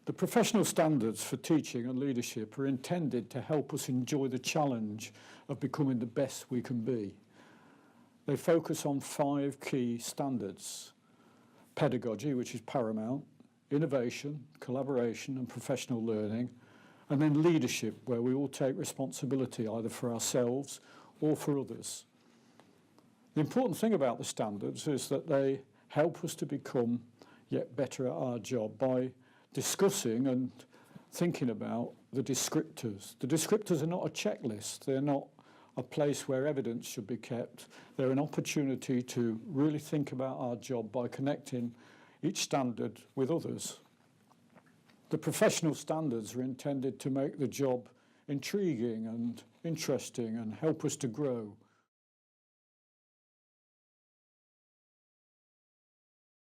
The professional standards for teaching and leadership are intended to help us enjoy the challenge of becoming the best we can be. They focus on 5 key standards: pedagogy, which is paramount, innovation, collaboration and professional learning, and then leadership, where we all take responsibility either for ourselves or for others. The important thing about the standards is that they help us to become yet better at our job by discussing and thinking about the descriptors. The descriptors are not a checklist. They're not a place where evidence should be kept. They're an opportunity to really think about our job by connecting each standard with others. The professional standards are intended to make the job intriguing and interesting and help us to grow.